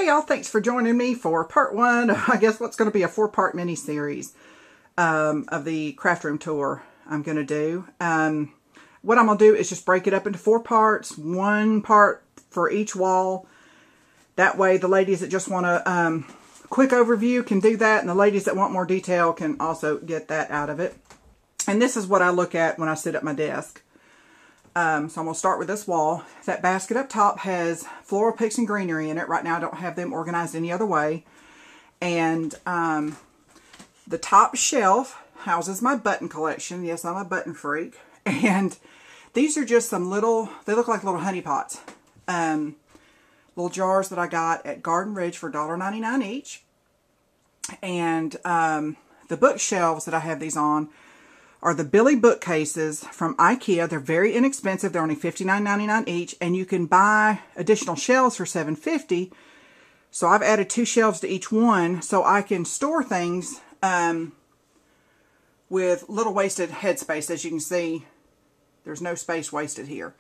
Hey y'all, thanks for joining me for part one. I guess what's going to be a 4-part mini series of the craft room tour I'm going to do. What I'm going to do is just break it up into 4 parts, 1 part for each wall. That way the ladies that just want a quick overview can do that, and the ladies that want more detail can also get that out of it. And this is what I look at when I sit at my desk. So I'm going to start with this wall. That basket up top has floral picks and greenery in it. Right now I don't have them organized any other way. And the top shelf houses my button collection. Yes, I'm a button freak. And these are just some little, they look like little honey pots. Little jars that I got at Garden Ridge for $1.99 each. And the bookshelves that I have these on are the Billy bookcases from IKEA. They're very inexpensive. They're only $59.99 each, and you can buy additional shelves for $7.50. So I've added 2 shelves to each one, so I can store things with little wasted headspace. As you can see, there's no space wasted here.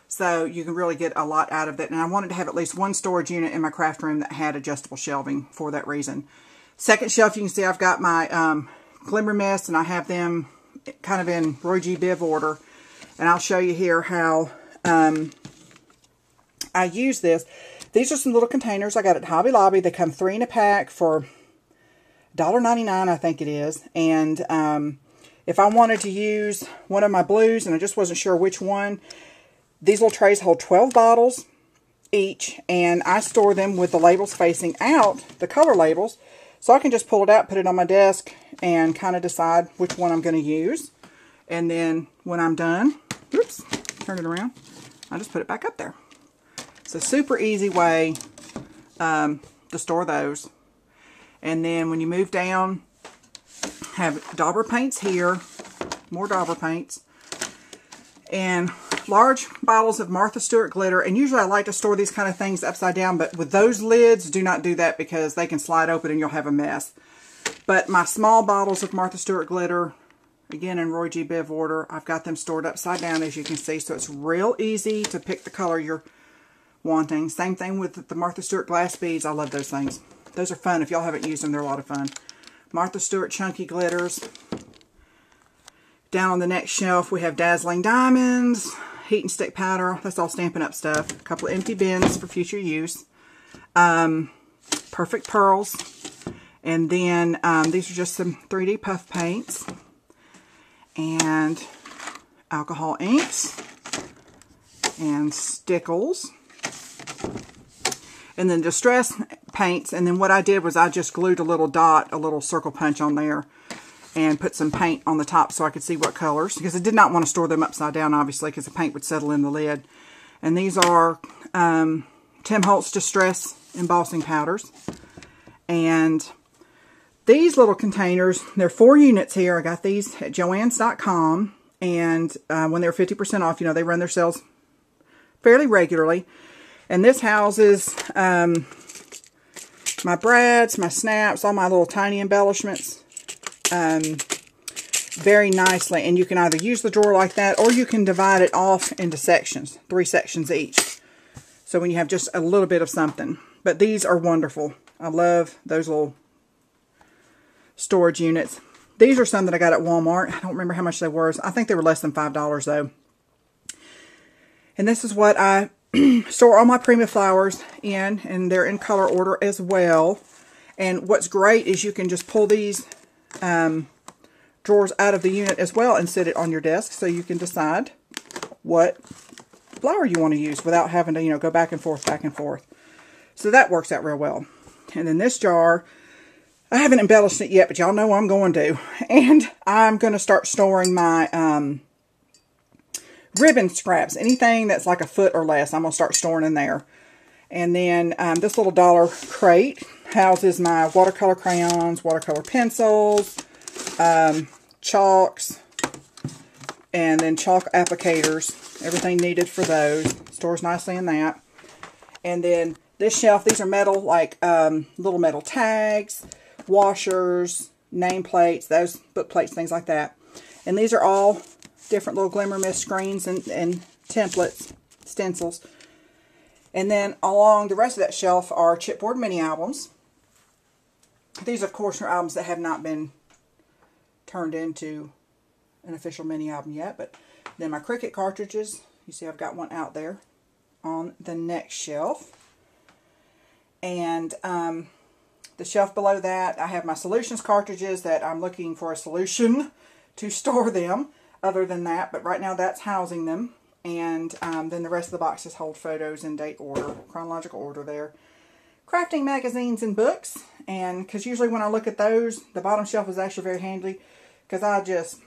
So you can really get a lot out of it. And I wanted to have at least 1 storage unit in my craft room that had adjustable shelving for that reason. Second shelf, you can see I've got my Glimmer Mist, and I have them kind of in Roy G. Biv order, and I'll show you here how I use this. These are some little containers I got at Hobby Lobby. They come 3 in a pack for $1.99, I think it is. And if I wanted to use one of my blues and I just wasn't sure which one, these little trays hold 12 bottles each, and I store them with the labels facing out, the color labels. So I can just pull it out, put it on my desk, and kind of decide which one I'm going to use. And then when I'm done, oops, turn it around, I just put it back up there. It's a super easy way to store those. And then when you move down, have dauber paints here, more dauber paints, and large bottles of Martha Stewart glitter. And usually I like to store these kind of things upside down, but with those lids, do not do that because they can slide open and you'll have a mess. But my small bottles of Martha Stewart glitter, again in Roy G. Biv order, I've got them stored upside down, as you can see, so it's real easy to pick the color you're wanting. Same thing with the Martha Stewart glass beads. I love those things. Those are fun. If y'all haven't used them, they're a lot of fun. Martha Stewart chunky glitters. Down on the next shelf, we have Dazzling Diamonds, heat and stick powder. That's all Stampin' Up stuff. A couple of empty bins for future use. Perfect Pearls. And then these are just some 3D puff paints. And alcohol inks. And stickles. And then distress paints. And then what I did was I just glued a little dot, a little circle punch on there, and put some paint on the top so I could see what colors, because I did not want to store them upside down, obviously, because the paint would settle in the lid. And these are Tim Holtz Distress embossing powders. And these little containers, there are 4 units here. I got these at Joann's.com, and when they're 50% off, you know, they run their sales fairly regularly. And this houses my brads, my snaps, all my little tiny embellishments very nicely. And you can either use the drawer like that, or you can divide it off into sections, 3 sections each. So when you have just a little bit of something. But these are wonderful. I love those little storage units. These are some that I got at Walmart. I don't remember how much they were. I think they were less than $5 though. And this is what I store all my Prima flowers in, and they're in color order as well. And what's great is you can just pull these drawers out of the unit as well and sit it on your desk, so you can decide what flower you want to use without having to, you know, go back and forth, back and forth. So that works out real well. And then this jar, I haven't embellished it yet, but y'all know I'm going to. And I'm going to start storing my ribbon scraps. Anything that's like a foot or less, I'm going to start storing in there. And then this little dollar crate houses my watercolor crayons, watercolor pencils, chalks, and then chalk applicators. Everything needed for those. Stores nicely in that. And then this shelf, these are metal, like little metal tags, washers, nameplates, those book plates, things like that. And these are all different little Glimmer Mist screens and templates, stencils. And then along the rest of that shelf are chipboard mini albums. These, of course, are albums that have not been turned into an official mini album yet. But then my Cricut cartridges. You see I've got one out there on the next shelf. And the shelf below that, I have my Solutions cartridges that I'm looking for a solution to store them other than that. But right now that's housing them. And then the rest of the boxes hold photos in date order, chronological order there. Crafting magazines and books. And because usually when I look at those, the bottom shelf is actually very handy. Because I just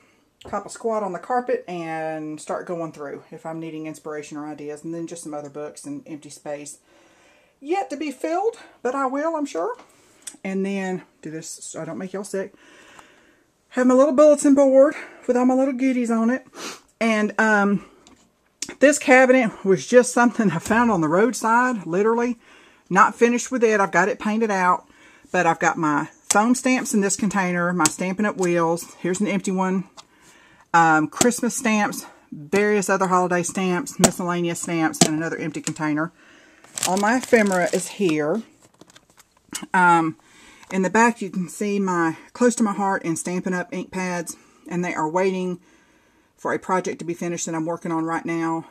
cop a squat on the carpet and start going through if I'm needing inspiration or ideas. And then just some other books and empty space. Yet to be filled, but I will, I'm sure. And then, do this so I don't make y'all sick. Have my little bulletin board with all my little goodies on it. And this cabinet was just something I found on the roadside, literally. Not finished with it. I've got it painted out. But I've got my foam stamps in this container, my Stampin' Up! Wheels. Here's an empty one. Christmas stamps, various other holiday stamps, miscellaneous stamps, and another empty container. All my ephemera is here. In the back you can see my Close to My Heart and Stampin' Up! Ink pads. And they are waiting for a project to be finished that I'm working on right now.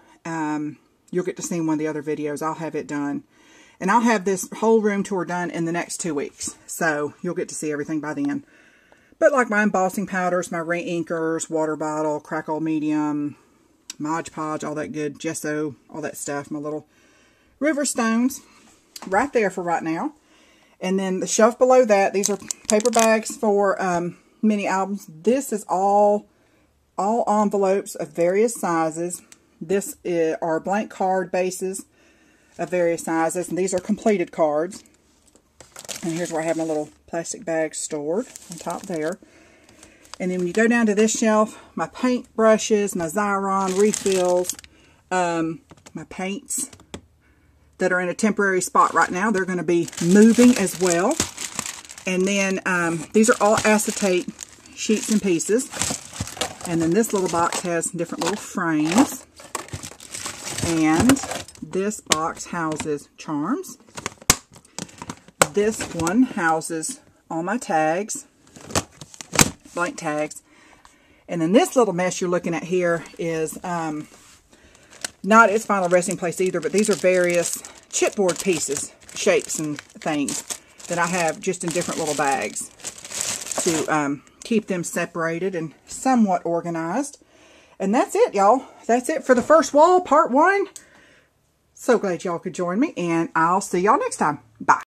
You'll get to see in one of the other videos. I'll have it done. And I'll have this whole room tour done in the next 2 weeks. So you'll get to see everything by then. But like my embossing powders, my re-inkers, water bottle, crackle medium, Mod Podge, all that good, gesso, all that stuff. My little river stones right there for right now. And then the shelf below that, these are paper bags for mini albums. This is all envelopes of various sizes. This are blank card bases of various sizes. And these are completed cards. And here's where I have my little plastic bag stored on top there. And then when you go down to this shelf, my paint brushes, my Xyron refills, my paints that are in a temporary spot right now. They're going to be moving as well. And then these are all acetate sheets and pieces. And then this little box has different little frames. And this box houses charms. This one houses all my tags, blank tags. And then this little mess you're looking at here is not its final resting place either, but these are various chipboard pieces, shapes and things that I have just in different little bags to keep them separated and somewhat organized. And that's it, y'all. That's it for the first wall, part 1. So glad y'all could join me, and I'll see y'all next time. Bye.